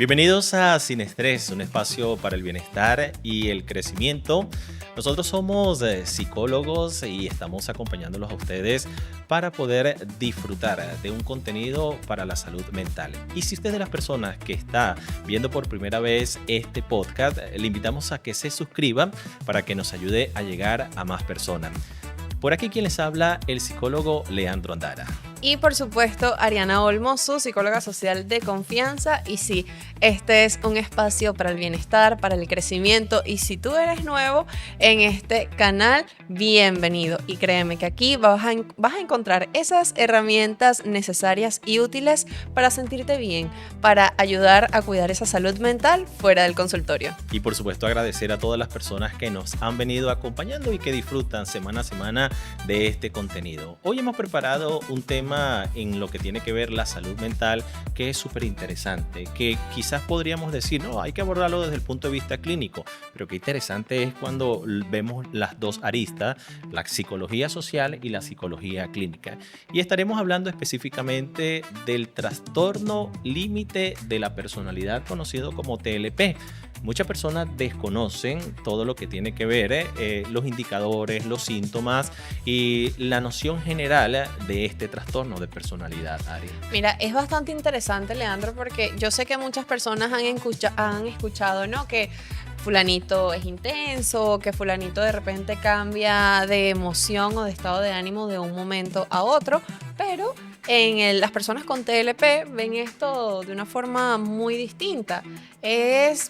Bienvenidos a Sin Estrés, un espacio para el bienestar y el crecimiento. Nosotros somos psicólogos y estamos acompañándolos a ustedes para poder disfrutar de un contenido para la salud mental. Y si usted es de las personas que está viendo por primera vez este podcast, le invitamos a que se suscriban para que nos ayude a llegar a más personas. Por aquí quien les habla, el psicólogo Leandro Andara. Y por supuesto, Ariana Olmo, su psicóloga social de confianza. Y sí, este es un espacio para el bienestar, para el crecimiento. Y si tú eres nuevo en este canal, bienvenido. Y créeme que aquí vas a encontrar esas herramientas necesarias y útiles para sentirte bien, para ayudar a cuidar esa salud mental fuera del consultorio. Y por supuesto agradecer a todas las personas que nos han venido acompañando y que disfrutan semana a semana de este contenido. Hoy hemos preparado un tema en lo que tiene que ver la salud mental que es súper interesante, que quizás podríamos decir, no, hay que abordarlo desde el punto de vista clínico, pero qué interesante es cuando vemos las dos aristas, la psicología social y la psicología clínica. Y estaremos hablando específicamente del trastorno límite de la personalidad conocido como TLP. Muchas personas desconocen todo lo que tiene que ver los indicadores, los síntomas y la noción general de este trastorno de personalidad, Ari. Mira, es bastante interesante, Leandro, porque yo sé que muchas personas han escuchado, ¿no? Que fulanito es intenso, que fulanito de repente cambia de emoción o de estado de ánimo de un momento a otro, pero las personas con TLP ven esto de una forma muy distinta.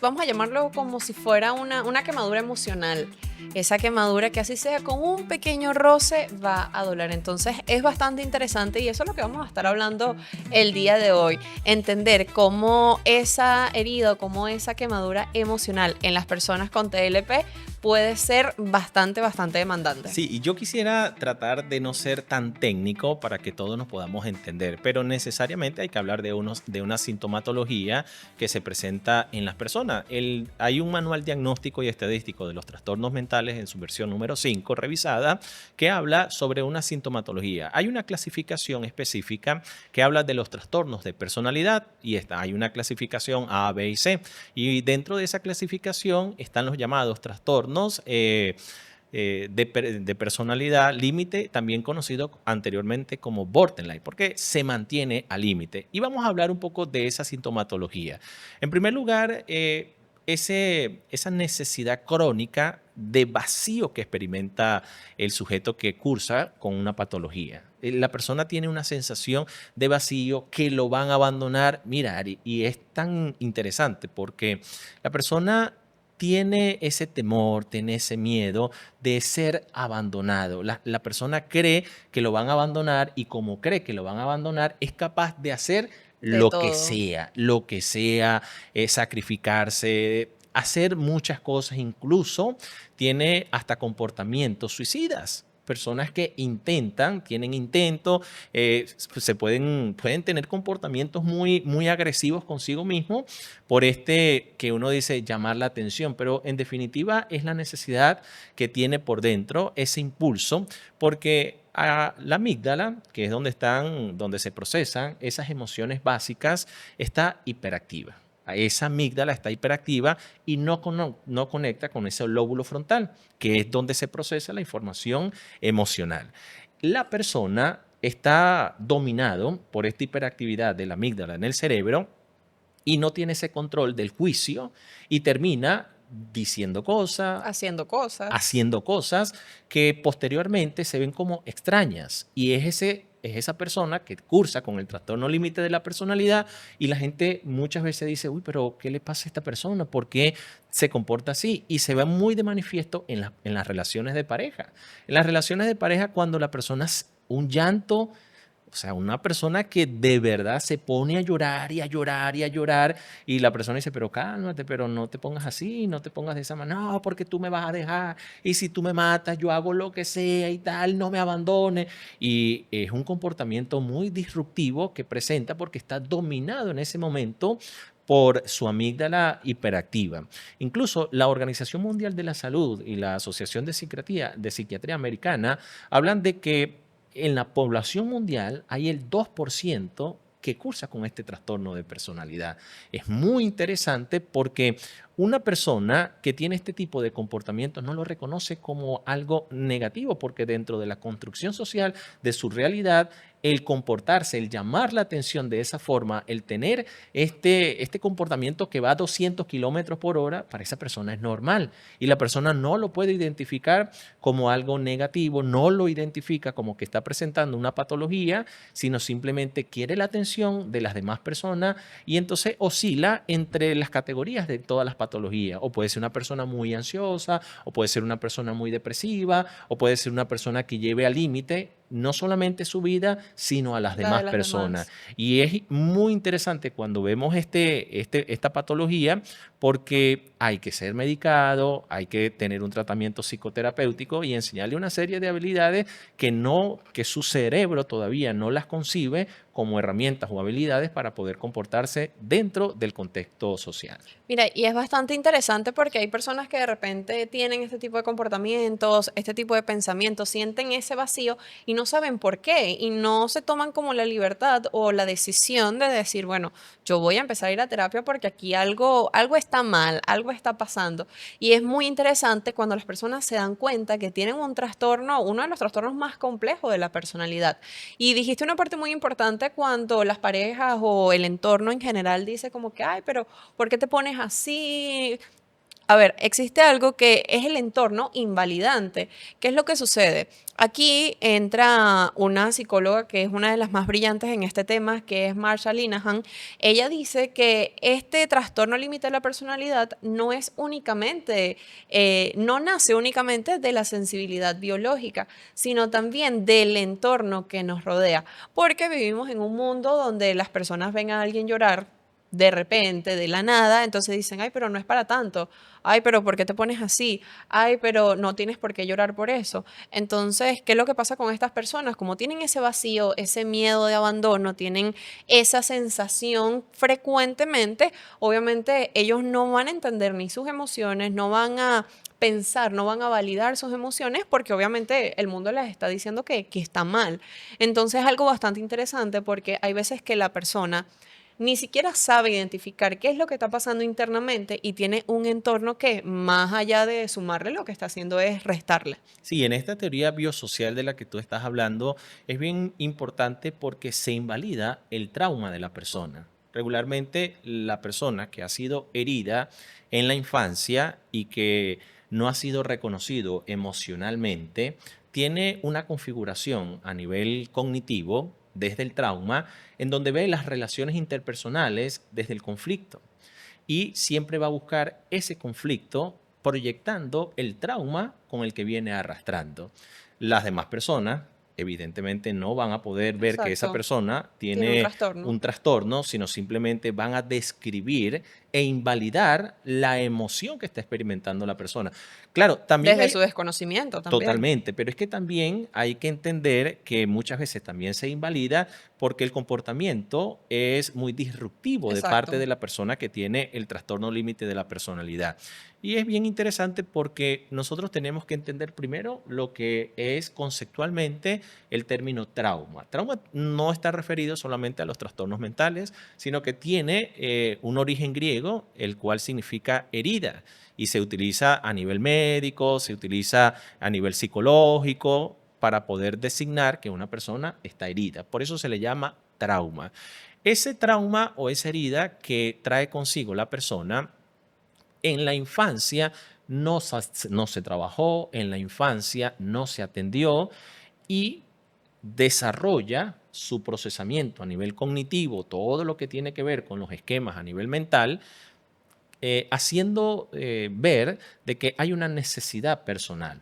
Vamos a llamarlo como si fuera una quemadura emocional. Esa quemadura que así sea con un pequeño roce va a doler. Entonces es bastante interesante y eso es lo que vamos a estar hablando el día de hoy. Entender cómo esa herida, cómo esa quemadura emocional en las personas con TLP puede ser bastante demandante. Sí, y yo quisiera tratar de no ser tan técnico para que todos nos podamos entender, pero necesariamente hay que hablar de una sintomatología que se presenta en las personas. Hay un manual diagnóstico y estadístico de los trastornos mentales en su versión número 5 revisada que habla sobre una sintomatología. Hay una clasificación específica que habla de los trastornos de personalidad y hay una clasificación A, B y C. Y dentro de esa clasificación están los llamados trastornos de personalidad límite, también conocido anteriormente como borderline, porque se mantiene al límite. Y vamos a hablar un poco de esa sintomatología. En primer lugar, esa necesidad crónica de vacío que experimenta el sujeto que cursa con una patología. La persona tiene una sensación de vacío, que lo van a abandonar. Mira, y es tan interesante porque la persona tiene ese temor, tiene ese miedo de ser abandonado. La persona cree que lo van a abandonar y como cree que lo van a abandonar, es capaz de hacer lo que sea, sacrificarse, hacer muchas cosas, incluso tiene hasta comportamientos suicidas. Personas que tienen intentos, pueden tener comportamientos muy agresivos consigo mismo por que uno dice llamar la atención, pero en definitiva es la necesidad que tiene por dentro ese impulso, porque la amígdala, que es donde se procesan esas emociones básicas, está hiperactiva. Esa amígdala está hiperactiva y no conecta con ese lóbulo frontal, que es donde se procesa la información emocional. La persona está dominado por esta hiperactividad de la amígdala en el cerebro y no tiene ese control del juicio y termina diciendo cosas, haciendo cosas que posteriormente se ven como extrañas. Y es esa persona que cursa con el trastorno límite de la personalidad y la gente muchas veces dice, uy, pero ¿qué le pasa a esta persona? ¿Por qué se comporta así? Y se ve muy de manifiesto en las relaciones de pareja. En las relaciones de pareja cuando la persona un llanto. O sea, una persona que de verdad se pone a llorar y a llorar y a llorar y la persona dice, pero cálmate, pero no te pongas así, no te pongas de esa manera, no, porque tú me vas a dejar y si tú me matas, yo hago lo que sea y tal, no me abandones. Y es un comportamiento muy disruptivo que presenta porque está dominado en ese momento por su amígdala hiperactiva. Incluso la Organización Mundial de la Salud y la Asociación de Psiquiatría Americana hablan de que en la población mundial hay el 2% que cursa con este trastorno de personalidad. Es muy interesante porque una persona que tiene este tipo de comportamientos no lo reconoce como algo negativo, porque dentro de la construcción social de su realidad, el comportarse, el llamar la atención de esa forma, el tener este comportamiento que va a 200 kilómetros por hora, para esa persona es normal. Y la persona no lo puede identificar como algo negativo, no lo identifica como que está presentando una patología, sino simplemente quiere la atención de las demás personas y entonces oscila entre las categorías de todas las patologías. O puede ser una persona muy ansiosa, o puede ser una persona muy depresiva, o puede ser una persona que lleve al límite no solamente su vida, sino a las La de demás las personas. demás. Y es muy interesante cuando vemos esta patología porque hay que ser medicado, hay que tener un tratamiento psicoterapéutico y enseñarle una serie de habilidades que su cerebro todavía no las concibe como herramientas o habilidades para poder comportarse dentro del contexto social. Mira, y es bastante interesante porque hay personas que de repente tienen este tipo de comportamientos, este tipo de pensamientos, sienten ese vacío y no saben por qué y no se toman como la libertad o la decisión de decir, bueno, yo voy a empezar a ir a terapia porque aquí algo está mal, algo está pasando. Y es muy interesante cuando las personas se dan cuenta que tienen un trastorno, uno de los trastornos más complejos de la personalidad. Y dijiste una parte muy importante cuando las parejas o el entorno en general dice como que, ay, pero ¿por qué te pones así? A ver, existe algo que es el entorno invalidante. ¿Qué es lo que sucede? Aquí entra una psicóloga que es una de las más brillantes en este tema, que es Marsha Linehan. Ella dice que este trastorno límite de la personalidad no es únicamente, no nace únicamente de la sensibilidad biológica, sino también del entorno que nos rodea, porque vivimos en un mundo donde las personas ven a alguien llorar de repente, de la nada, entonces dicen, ay, pero no es para tanto, ay, pero ¿por qué te pones así? Ay, pero no tienes por qué llorar por eso. Entonces, ¿qué es lo que pasa con estas personas? Como tienen ese vacío, ese miedo de abandono, tienen esa sensación frecuentemente, obviamente ellos no van a entender ni sus emociones, no van a pensar, no van a validar sus emociones porque obviamente el mundo les está diciendo que está mal. Entonces es algo bastante interesante porque hay veces que la persona ni siquiera sabe identificar qué es lo que está pasando internamente y tiene un entorno que, más allá de sumarle, lo que está haciendo es restarle. Sí, en esta teoría biosocial de la que tú estás hablando es bien importante porque se invalida el trauma de la persona. Regularmente la persona que ha sido herida en la infancia y que no ha sido reconocido emocionalmente tiene una configuración a nivel cognitivo desde el trauma en donde ve las relaciones interpersonales desde el conflicto y siempre va a buscar ese conflicto proyectando el trauma con el que viene arrastrando. Las demás personas, evidentemente, no van a poder ver que esa Exacto. persona Tiene un tiene trastorno. un trastorno, sino simplemente van a describir e invalidar la emoción que está experimentando la persona. Claro, también Desde hay su desconocimiento también. totalmente, pero es que también hay que entender que muchas veces también se invalida porque el comportamiento es muy disruptivo de parte Exacto. de la persona que tiene el trastorno límite de la personalidad. Y es bien interesante porque nosotros tenemos que entender primero lo que es conceptualmente el término trauma. Trauma no está referido solamente a los trastornos mentales, sino que tiene un origen griego, el cual significa herida y se utiliza a nivel médico, se utiliza a nivel psicológico para poder designar que una persona está herida. Por eso se le llama trauma. Ese trauma o esa herida que trae consigo la persona en la infancia no se trabajó, en la infancia no se atendió y desarrolla su procesamiento a nivel cognitivo, todo lo que tiene que ver con los esquemas a nivel mental, haciendo ver de que hay una necesidad personal.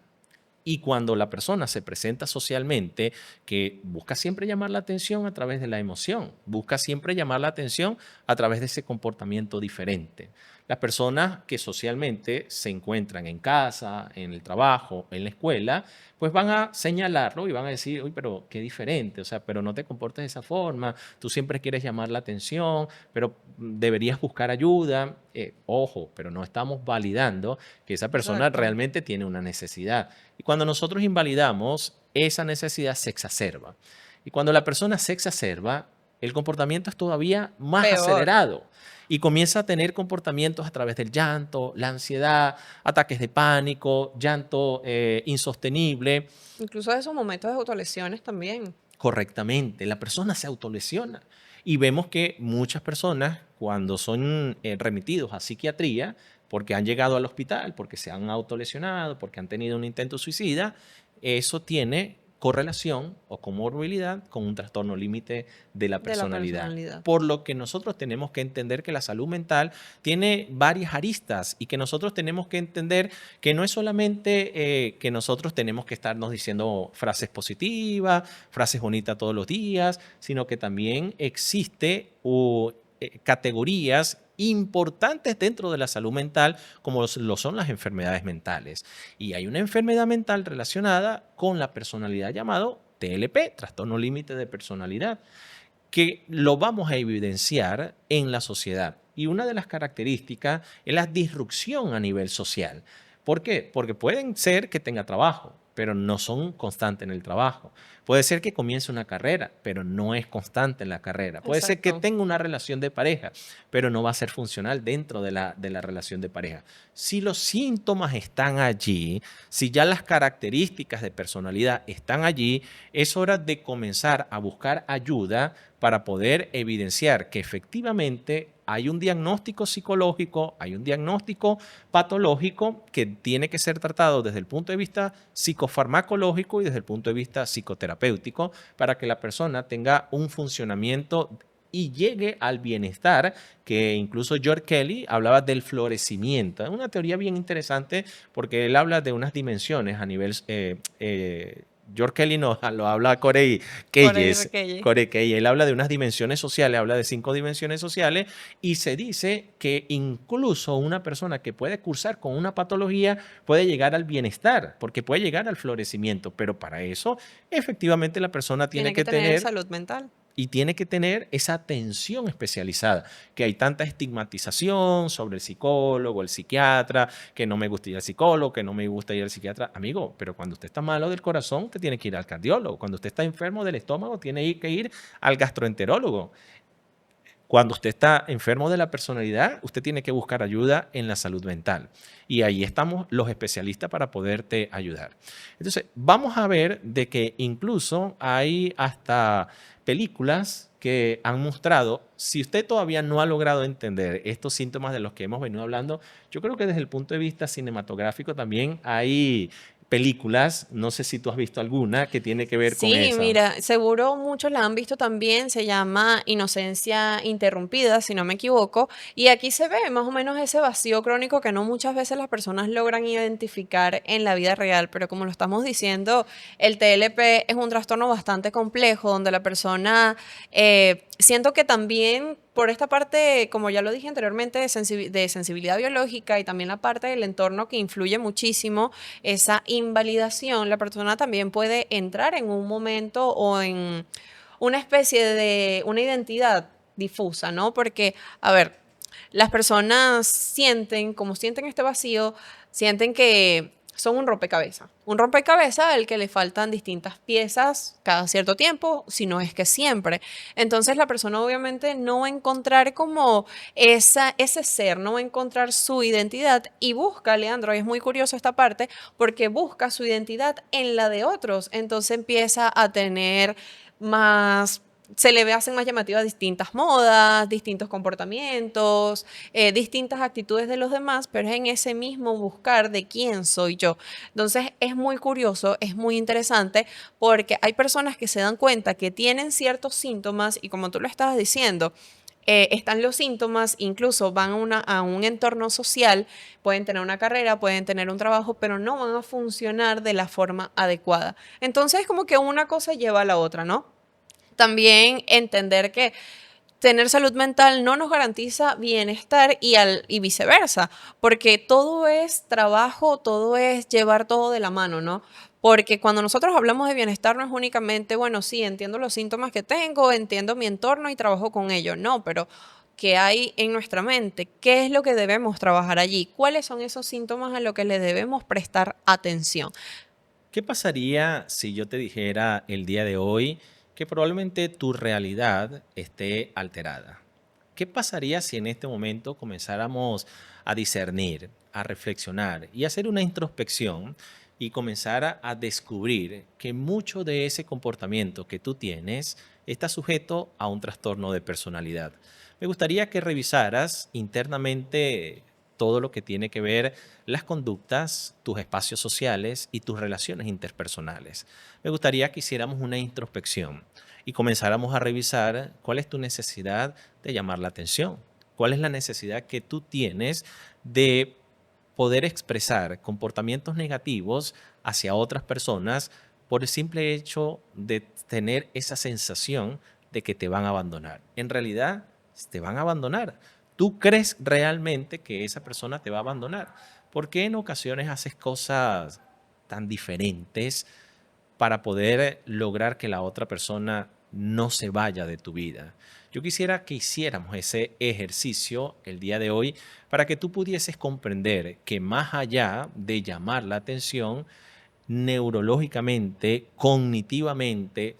Y cuando la persona se presenta socialmente, que busca siempre llamar la atención a través de la emoción, busca siempre llamar la atención a través de ese comportamiento diferente. Las personas que socialmente se encuentran en casa, en el trabajo, en la escuela, pues van a señalarlo y van a decir, uy, pero qué diferente, o sea, pero no te comportes de esa forma, tú siempre quieres llamar la atención, pero deberías buscar ayuda. Ojo, pero no estamos validando que esa persona Exacto. realmente tiene una necesidad. Y cuando nosotros invalidamos, esa necesidad se exacerba. Y cuando la persona se exacerba, el comportamiento es todavía más Peor. acelerado y comienza a tener comportamientos a través del llanto, la ansiedad, ataques de pánico, llanto insostenible. Incluso esos momentos de autolesiones también. Correctamente, la persona se autolesiona. Y vemos que muchas personas, cuando son remitidos a psiquiatría, porque han llegado al hospital, porque se han autolesionado, porque han tenido un intento suicida, eso tiene correlación o comorbilidad con un trastorno límite de la De la personalidad. personalidad. Por lo que nosotros tenemos que entender que la salud mental tiene varias aristas y que nosotros tenemos que entender que no es solamente que nosotros tenemos que estarnos diciendo frases positivas, frases bonitas todos los días, sino que también existe categorías importantes dentro de la salud mental, como lo son las enfermedades mentales. Y hay una enfermedad mental relacionada con la personalidad llamado TLP, trastorno límite de personalidad, que lo vamos a evidenciar en la sociedad. Y una de las características es la disrupción a nivel social. ¿Por qué? Porque pueden ser que tenga trabajo, pero no son constantes en el trabajo. Puede ser que comience una carrera, pero no es constante en la carrera. Puede ser que Exacto. tenga una relación de pareja, pero no va a ser funcional dentro de la relación de pareja. Si los síntomas están allí, si ya las características de personalidad están allí, es hora de comenzar a buscar ayuda para poder evidenciar que efectivamente hay un diagnóstico psicológico, hay un diagnóstico patológico que tiene que ser tratado desde el punto de vista psicofarmacológico y desde el punto de vista psicoterapéutico para que la persona tenga un funcionamiento y llegue al bienestar, que incluso George Kelly hablaba del florecimiento. Es una teoría bien interesante porque él habla de unas dimensiones a nivel... George Kelly no, lo habla Corey Corey Keyes. Requelle. Corey Keyes, él habla de unas dimensiones sociales, habla de 5 dimensiones sociales y se dice que incluso una persona que puede cursar con una patología puede llegar al bienestar, porque puede llegar al florecimiento, pero para eso efectivamente la persona tiene Tiene que que tener tener salud mental. y tiene que tener esa atención especializada, que hay tanta estigmatización sobre el psicólogo, el psiquiatra, que no me gusta ir al psicólogo, que no me gusta ir al psiquiatra. Amigo, pero cuando usted está malo del corazón, usted tiene que ir al cardiólogo. Cuando usted está enfermo del estómago, tiene que ir al gastroenterólogo. Cuando usted está enfermo de la personalidad, usted tiene que buscar ayuda en la salud mental. Y ahí estamos los especialistas para poderte ayudar. Entonces, vamos a ver de que incluso hay hasta películas que han mostrado, si usted todavía no ha logrado entender estos síntomas de los que hemos venido hablando, yo creo que desde el punto de vista cinematográfico también hay películas, no sé si tú has visto alguna que tiene que ver con Sí, esa. mira, seguro muchos la han visto también, se llama Inocencia Interrumpida, si no me equivoco, y aquí se ve más o menos ese vacío crónico que no muchas veces las personas logran identificar en la vida real, pero como lo estamos diciendo, el TLP es un trastorno bastante complejo donde la persona, siento que también por esta parte, como ya lo dije anteriormente, de sensibilidad biológica y también la parte del entorno que influye muchísimo, esa invalidación, la persona también puede entrar en un momento o en una especie de una identidad difusa, ¿no? Porque, a ver, las personas sienten, como sienten este vacío, sienten que son un rompecabezas al que le faltan distintas piezas cada cierto tiempo, si no es que siempre. Entonces la persona obviamente no va a encontrar como ese ser, no va a encontrar su identidad y busca, Leandro, y es muy curioso esta parte, porque busca su identidad en la de otros. Entonces empieza a tener más, se le hacen más llamativas distintas modas, distintos comportamientos, distintas actitudes de los demás, pero es en ese mismo buscar de quién soy yo. Entonces es muy curioso, es muy interesante, porque hay personas que se dan cuenta que tienen ciertos síntomas y como tú lo estabas diciendo, están los síntomas, incluso van a un entorno social, pueden tener una carrera, pueden tener un trabajo, pero no van a funcionar de la forma adecuada. Entonces, como que una cosa lleva a la otra, ¿no? También entender que tener salud mental no nos garantiza bienestar y viceversa, porque todo es trabajo, todo es llevar todo de la mano, ¿no? Porque cuando nosotros hablamos de bienestar no es únicamente, bueno, sí, entiendo los síntomas que tengo, entiendo mi entorno y trabajo con ello, no, pero ¿qué hay en nuestra mente? ¿Qué es lo que debemos trabajar allí? ¿Cuáles son esos síntomas a los que le debemos prestar atención? ¿Qué pasaría si yo te dijera el día de hoy que probablemente tu realidad esté alterada. ¿Qué pasaría si en este momento comenzáramos a discernir, a reflexionar y hacer una introspección y comenzar a descubrir que mucho de ese comportamiento que tú tienes está sujeto a un trastorno de personalidad? Me gustaría que revisaras internamente todo lo que tiene que ver las conductas, tus espacios sociales y tus relaciones interpersonales. Me gustaría que hiciéramos una introspección y comenzáramos a revisar cuál es tu necesidad de llamar la atención, cuál es la necesidad que tú tienes de poder expresar comportamientos negativos hacia otras personas por el simple hecho de tener esa sensación de que te van a abandonar. En realidad, te van a abandonar. ¿Tú crees realmente que esa persona te va a abandonar? ¿Por qué en ocasiones haces cosas tan diferentes para poder lograr que la otra persona no se vaya de tu vida? Yo quisiera que hiciéramos ese ejercicio el día de hoy para que tú pudieses comprender que más allá de llamar la atención, neurológicamente, cognitivamente,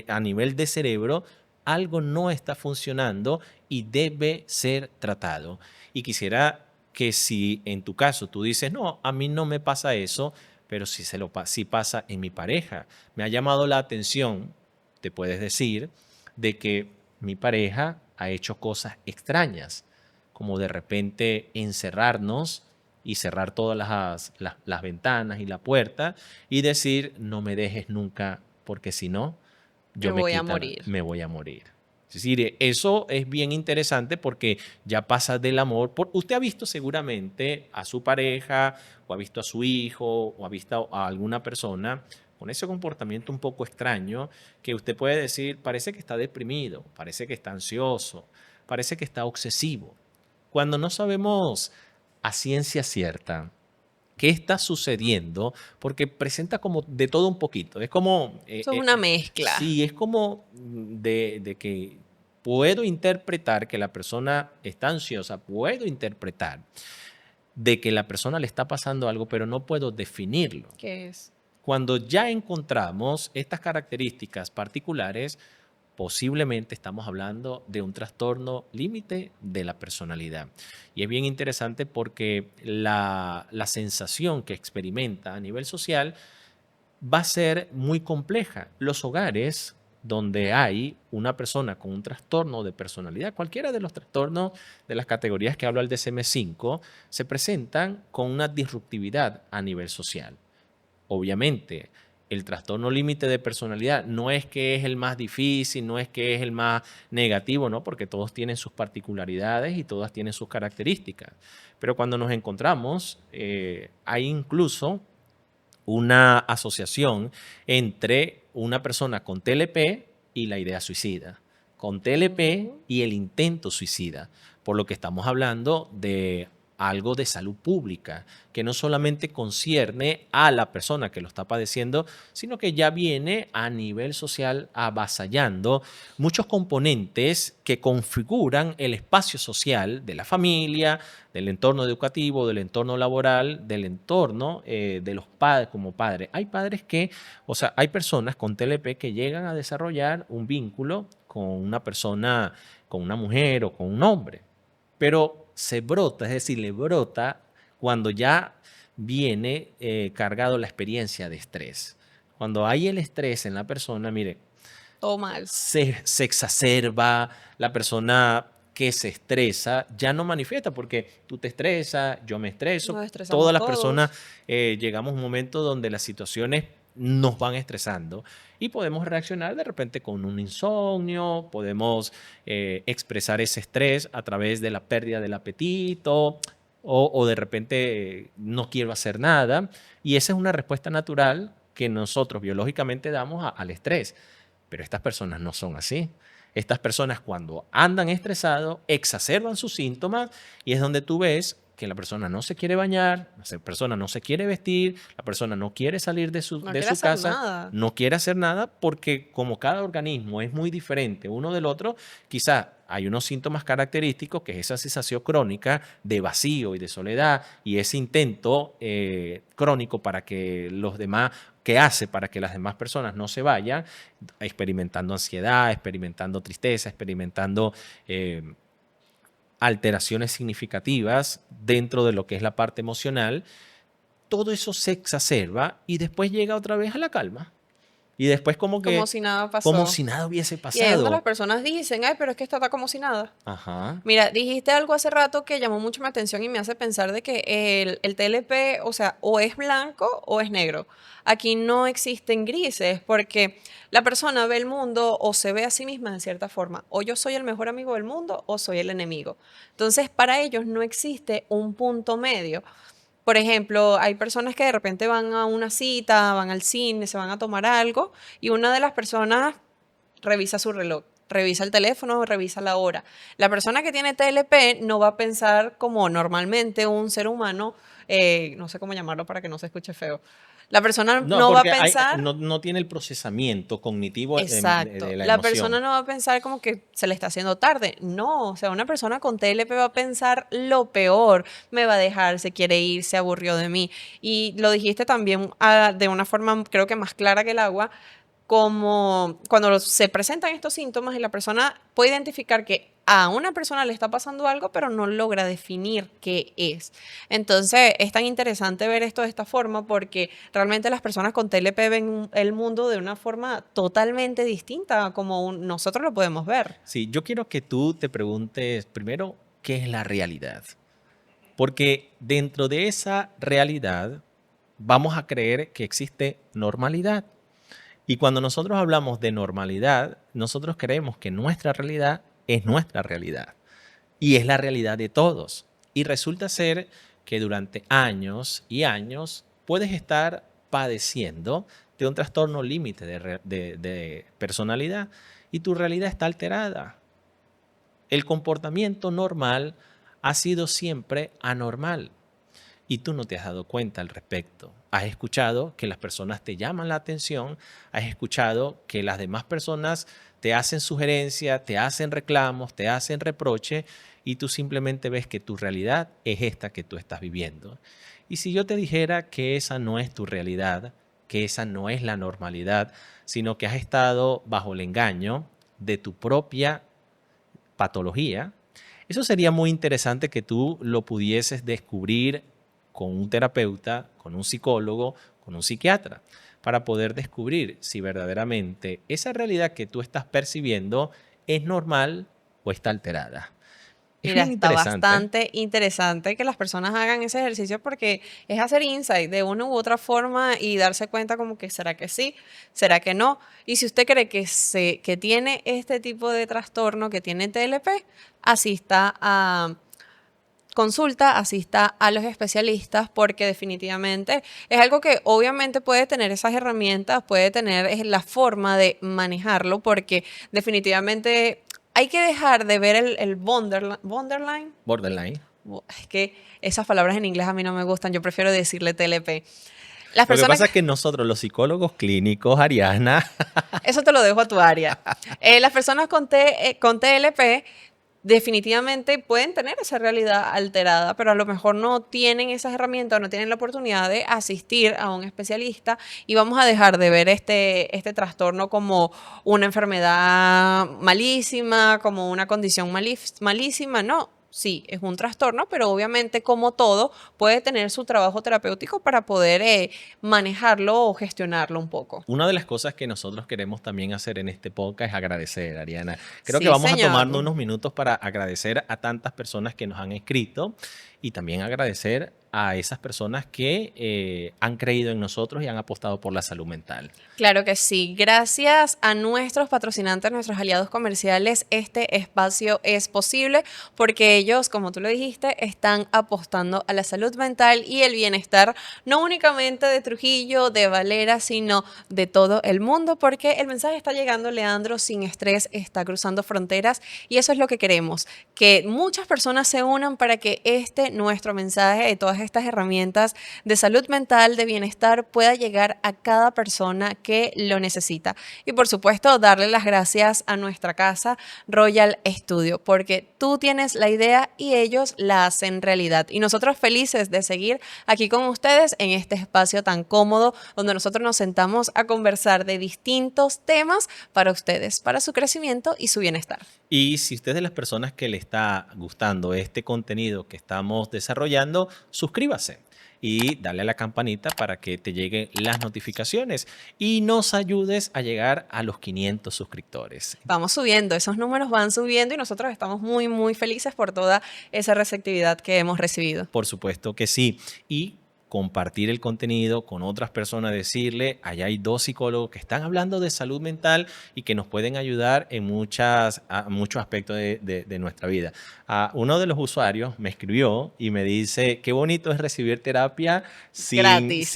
a nivel de cerebro, algo no está funcionando y debe ser tratado. Y quisiera que si en tu caso tú dices, no, a mí no me pasa eso, pero sí pasa en mi pareja. Me ha llamado la atención, te puedes decir, de que mi pareja ha hecho cosas extrañas, como de repente encerrarnos y cerrar todas las ventanas y la puerta y decir, no me dejes nunca, porque si no, Me voy a morir. me voy a morir. Es decir, eso es bien interesante porque ya pasa del amor. Usted ha visto seguramente a su pareja o ha visto a su hijo o ha visto a alguna persona con ese comportamiento un poco extraño que usted puede decir, parece que está deprimido, parece que está ansioso, parece que está obsesivo. Cuando no sabemos a ciencia cierta qué está sucediendo, porque presenta como de todo un poquito. Es como... Eso es una mezcla. sí, es como de que puedo interpretar que la persona está ansiosa, puedo interpretar de que la persona le está pasando algo, pero no puedo definirlo. ¿Qué es? Cuando ya encontramos estas características particulares, posiblemente estamos hablando de un trastorno límite de la personalidad. Y es bien interesante porque la sensación que experimenta a nivel social va a ser muy compleja. Los hogares donde hay una persona con un trastorno de personalidad, cualquiera de los trastornos de las categorías que habla el DSM-5, se presentan con una disruptividad a nivel social. Obviamente, el trastorno límite de personalidad no es que es el más difícil, no es que es el más negativo, ¿no? Porque todos tienen sus particularidades y todas tienen sus características. Pero cuando nos encontramos, hay incluso una asociación entre una persona con TLP y la idea suicida, con TLP y el intento suicida, por lo que estamos hablando de algo de salud pública, que no solamente concierne a la persona que lo está padeciendo, sino que ya viene a nivel social avasallando muchos componentes que configuran el espacio social de la familia, del entorno educativo, del entorno laboral, del entorno de los padres como padres. Hay padres hay personas con TLP que llegan a desarrollar un vínculo con una persona, con una mujer o con un hombre, pero se brota, es decir, le brota cuando ya viene cargado la experiencia de estrés. Cuando hay el estrés en la persona, mire, Todo mal. se exacerba, la persona que se estresa ya no manifiesta porque tú te estresas, yo me estreso, Nos estresamos todas las todos. personas llegamos a un momento donde las situaciones nos van estresando y podemos reaccionar de repente con un insomnio, podemos expresar ese estrés a través de la pérdida del apetito o de repente no quiero hacer nada, y esa es una respuesta natural que nosotros biológicamente damos al estrés, pero estas personas no son así. Estas personas cuando andan estresados exacerban sus síntomas y es donde tú ves que la persona no se quiere bañar, la persona no se quiere vestir, la persona no quiere salir de su casa, Nada. no quiere hacer nada porque como cada organismo es muy diferente uno del otro, quizás hay unos síntomas característicos, que es esa sensación crónica de vacío y de soledad, y ese intento crónico para que los demás, que hace para que las demás personas no se vayan, experimentando ansiedad, experimentando tristeza, experimentando alteraciones significativas dentro de lo que es la parte emocional. Todo eso se exacerba y después llega otra vez a la calma. Y después Como si nada como pasó. si nada hubiese Y ahí es donde las pasado. personas dicen, ay, pero es que esto está como si nada. Ajá. Mira, dijiste algo hace rato que llamó mucho mi atención y me hace pensar de que el TLP, o sea, o es blanco o es negro. Aquí no existen grises porque la persona ve el mundo o se ve a sí misma de cierta forma. O yo soy el mejor amigo del mundo o soy el enemigo. Entonces, para ellos no existe un punto medio. Por ejemplo, hay personas que de repente van a una cita, van al cine, se van a tomar algo y una de las personas revisa su reloj, revisa el teléfono, revisa la hora. La persona que tiene TLP no va a pensar como normalmente un ser humano, no sé cómo llamarlo para que no se escuche feo. La persona No, no va a porque pensar. no tiene el procesamiento cognitivo Exacto. de la La persona emoción. no va a pensar como que se le está haciendo tarde. No, o sea, una persona con TLP va a pensar lo peor. Me va a dejar, se quiere ir, se aburrió de mí. Y lo dijiste también de una forma creo que más clara que el agua, como cuando se presentan estos síntomas y la persona puede identificar que a una persona le está pasando algo, pero no logra definir qué es. Entonces, es tan interesante ver esto de esta forma porque realmente las personas con TLP ven el mundo de una forma totalmente distinta a como nosotros lo podemos ver. Sí, yo quiero que tú te preguntes primero qué es la realidad. Porque dentro de esa realidad vamos a creer que existe normalidad. Y cuando nosotros hablamos de normalidad, nosotros creemos que nuestra realidad es nuestra realidad. Y es la realidad de todos. Y resulta ser que durante años y años puedes estar padeciendo de un trastorno límite de personalidad y tu realidad está alterada. El comportamiento normal ha sido siempre anormal y tú no te has dado cuenta al respecto. Has escuchado que las personas te llaman la atención, has escuchado que las demás personas te hacen sugerencias, te hacen reclamos, te hacen reproche y tú simplemente ves que tu realidad es esta que tú estás viviendo. Y si yo te dijera que esa no es tu realidad, que esa no es la normalidad, sino que has estado bajo el engaño de tu propia patología, eso sería muy interesante que tú lo pudieses descubrir con un terapeuta, con un psicólogo, con un psiquiatra, para poder descubrir si verdaderamente esa realidad que tú estás percibiendo es normal o está alterada. Es Mira, bien está interesante. bastante interesante que las personas hagan ese ejercicio porque es hacer insight de una u otra forma y darse cuenta como que será que sí, será que no. Y si usted cree que tiene este tipo de trastorno, que tiene TLP, asista a consulta, asista a los especialistas porque definitivamente es algo que obviamente puede tener esas herramientas, puede tener la forma de manejarlo porque definitivamente hay que dejar de ver el borderline. Borderline. Es que esas palabras en inglés a mí no me gustan, yo prefiero decirle TLP. Las Lo que personas, pasa es que nosotros, los psicólogos clínicos, Ariana, eso te lo dejo a tu área. Las personas con TLP definitivamente pueden tener esa realidad alterada, pero a lo mejor no tienen esas herramientas, no tienen la oportunidad de asistir a un especialista y vamos a dejar de ver este trastorno como una enfermedad malísima, como una condición malísima, no. Sí, es un trastorno, pero obviamente como todo puede tener su trabajo terapéutico para poder manejarlo o gestionarlo un poco. una de las cosas que nosotros queremos también hacer en este podcast es agradecer, Ariana. Creo que Sí, vamos a señor. tomarnos unos minutos para agradecer a tantas personas que nos han escrito y también agradecer a esas personas que han creído en nosotros y han apostado por la salud mental. Claro que sí. Gracias a nuestros patrocinantes, nuestros aliados comerciales, este espacio es posible porque ellos, como tú lo dijiste, están apostando a la salud mental y el bienestar, no únicamente de Trujillo, de Valera, sino de todo el mundo, porque el mensaje está llegando, Leandro, sin estrés, está cruzando fronteras y eso es lo que queremos, que muchas personas se unan para que nuestro mensaje de todas estas herramientas de salud mental, de bienestar, pueda llegar a cada persona que lo necesita. Y por supuesto, darle las gracias a nuestra casa Royal Studio, porque tú tienes la idea y ellos la hacen realidad. Y nosotros felices de seguir aquí con ustedes en este espacio tan cómodo donde nosotros nos sentamos a conversar de distintos temas para ustedes, para su crecimiento y su bienestar. Y si usted es de las personas que le está gustando este contenido que estamos desarrollando, suscríbase y dale a la campanita para que te lleguen las notificaciones y nos ayudes a llegar a los 500 suscriptores. Vamos subiendo, esos números van subiendo y nosotros estamos muy, muy felices por toda esa receptividad que hemos recibido. Por supuesto que sí. Y compartir el contenido con otras personas, decirle, allá hay 2 psicólogos que están hablando de salud mental y que nos pueden ayudar en muchos aspectos de nuestra vida. Uno de los usuarios me escribió y me dice, qué bonito es recibir terapia Gratis.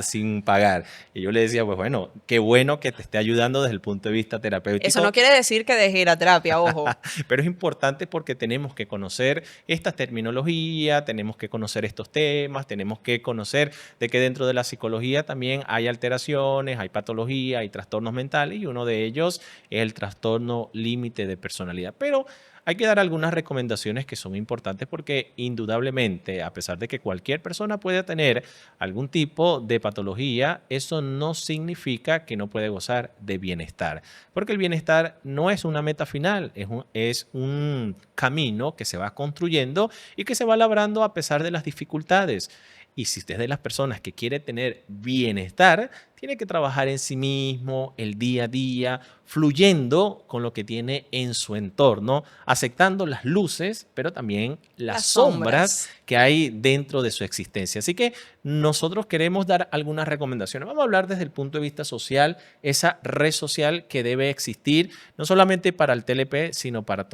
sin pagar. Y yo le decía, pues bueno, qué bueno que te esté ayudando desde el punto de vista terapéutico. Eso no quiere decir que deje ir a terapia, ojo. Pero es importante porque tenemos que conocer esta terminología, tenemos que conocer estos temas, tenemos que conocer de que dentro de la psicología también hay alteraciones, hay patología, hay trastornos mentales y uno de ellos es el trastorno límite de personalidad. Pero hay que dar algunas recomendaciones que son importantes porque indudablemente, a pesar de que cualquier persona puede tener algún tipo de patología, eso no significa que no puede gozar de bienestar. Porque el bienestar no es una meta final, es un camino que se va construyendo y que se va labrando a pesar de las dificultades. Y si usted es de las personas que quiere tener bienestar, tiene que trabajar en sí mismo, el día a día, fluyendo con lo que tiene en su entorno, aceptando las luces, pero también las sombras que hay dentro de su existencia. Así que nosotros queremos dar algunas recomendaciones. Vamos a hablar desde el punto de vista social, esa red social que debe existir, no solamente para el TLP, sino para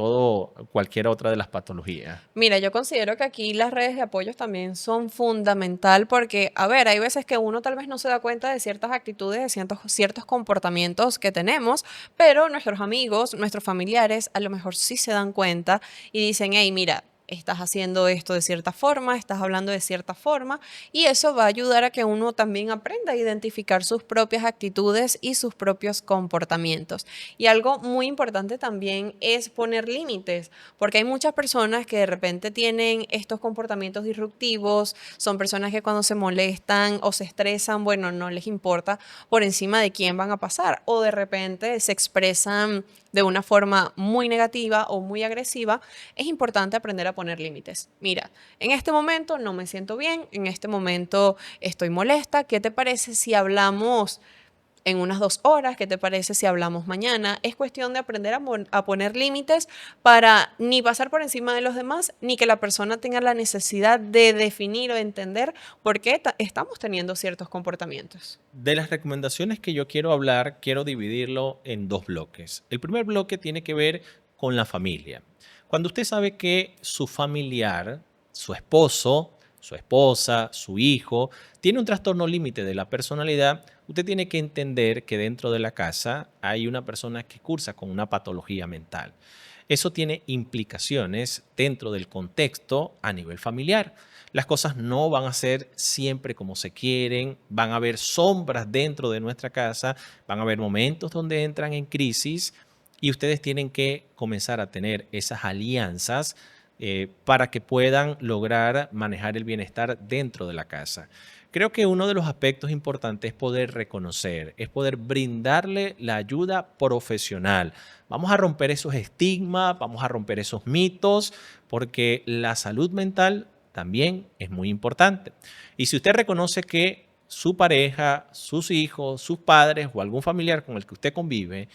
cualquier otra de las patologías. Mira, yo considero que aquí las redes de apoyo también son fundamental porque, a ver, hay veces que uno tal vez no se da cuenta de ciertas actitudes, de ciertos comportamientos que tenemos, pero nuestros amigos, nuestros familiares, a lo mejor sí se dan cuenta y dicen, hey, mira, estás haciendo esto de cierta forma, estás hablando de cierta forma, y eso va a ayudar a que uno también aprenda a identificar sus propias actitudes y sus propios comportamientos. Y algo muy importante también es poner límites, porque hay muchas personas que de repente tienen estos comportamientos disruptivos, son personas que cuando se molestan o se estresan, bueno, no les importa por encima de quién van a pasar, o de repente se expresan de una forma muy negativa o muy agresiva. Es importante aprender a poner límites. Mira, en este momento no me siento bien, en este momento estoy molesta. ¿Qué te parece si hablamos en unas 2 horas? ¿Qué te parece si hablamos mañana? Es cuestión de aprender a poner límites para ni pasar por encima de los demás, ni que la persona tenga la necesidad de definir o entender por qué estamos teniendo ciertos comportamientos. De las recomendaciones que yo quiero hablar, quiero dividirlo en 2 bloques. El primer bloque tiene que ver con la familia. Cuando usted sabe que su familiar, su esposo, su esposa, su hijo, tiene un trastorno límite de la personalidad, usted tiene que entender que dentro de la casa hay una persona que cursa con una patología mental. Eso tiene implicaciones dentro del contexto a nivel familiar. Las cosas no van a ser siempre como se quieren, van a haber sombras dentro de nuestra casa, van a haber momentos donde entran en crisis y ustedes tienen que comenzar a tener esas alianzas para que puedan lograr manejar el bienestar dentro de la casa. Creo que uno de los aspectos importantes es poder reconocer, es poder brindarle la ayuda profesional. Vamos a romper esos estigmas, vamos a romper esos mitos, porque la salud mental también es muy importante. Y si usted reconoce que su pareja, sus hijos, sus padres o algún familiar con el que usted convive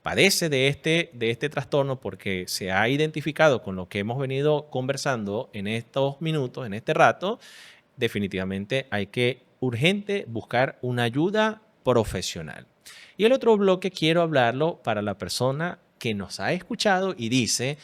padece de este trastorno porque se ha identificado con lo que hemos venido conversando en estos minutos, en este rato, definitivamente hay que urgente buscar una ayuda profesional. Y el otro bloque quiero hablarlo para la persona que nos ha escuchado y dice,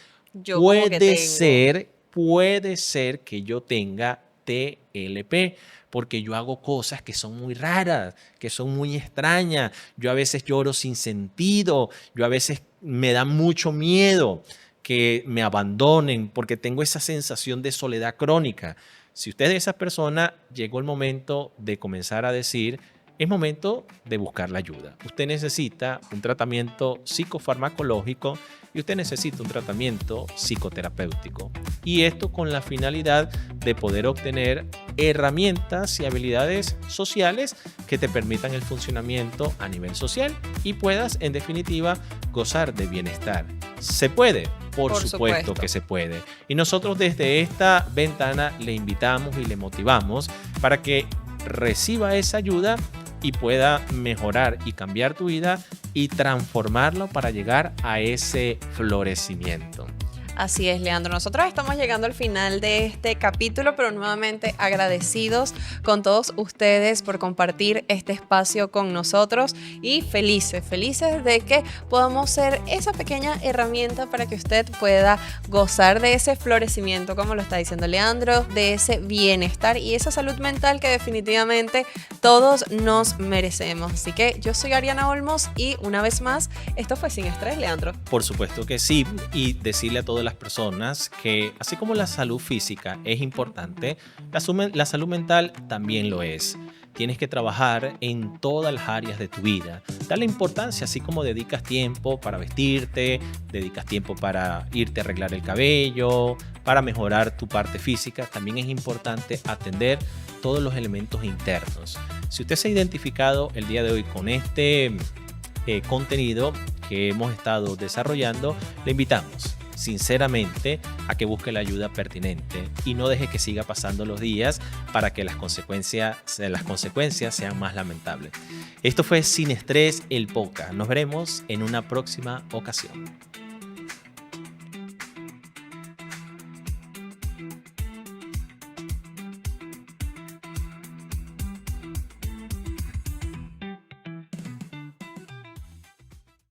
puede ser que yo tenga TLP, porque yo hago cosas que son muy raras, que son muy extrañas. Yo a veces lloro sin sentido, yo a veces me da mucho miedo que me abandonen porque tengo esa sensación de soledad crónica. Si usted es de esas personas, llegó el momento de comenzar a decir, es momento de buscar la ayuda. Usted necesita un tratamiento psicofarmacológico y usted necesita un tratamiento psicoterapéutico. Y esto con la finalidad de poder obtener herramientas y habilidades sociales que te permitan el funcionamiento a nivel social y puedas, en definitiva, gozar de bienestar. ¿Se puede? Por supuesto que se puede. Y nosotros desde esta ventana le invitamos y le motivamos para que reciba esa ayuda y pueda mejorar y cambiar tu vida y transformarlo para llegar a ese florecimiento. Así es, Leandro. Nosotros estamos llegando al final de este capítulo, pero nuevamente agradecidos con todos ustedes por compartir este espacio con nosotros y felices de que podamos ser esa pequeña herramienta para que usted pueda gozar de ese florecimiento, como lo está diciendo Leandro, de ese bienestar y esa salud mental que definitivamente todos nos merecemos. Así que yo soy Ariana Olmos y una vez más, esto fue Sin Estrés, Leandro. Por supuesto que sí, y decirle a todas las personas que así como la salud física es importante, la salud mental también lo es. Tienes que trabajar en todas las áreas de tu vida. Dale importancia, así como dedicas tiempo para vestirte, dedicas tiempo para irte a arreglar el cabello, para mejorar tu parte física, también es importante atender todos los elementos internos. Si usted se ha identificado el día de hoy con este contenido que hemos estado desarrollando, le invitamos sinceramente a que busque la ayuda pertinente y no deje que siga pasando los días para que las consecuencias sean más lamentables. Esto fue Sin Estrés, el podcast. Nos veremos en una próxima ocasión.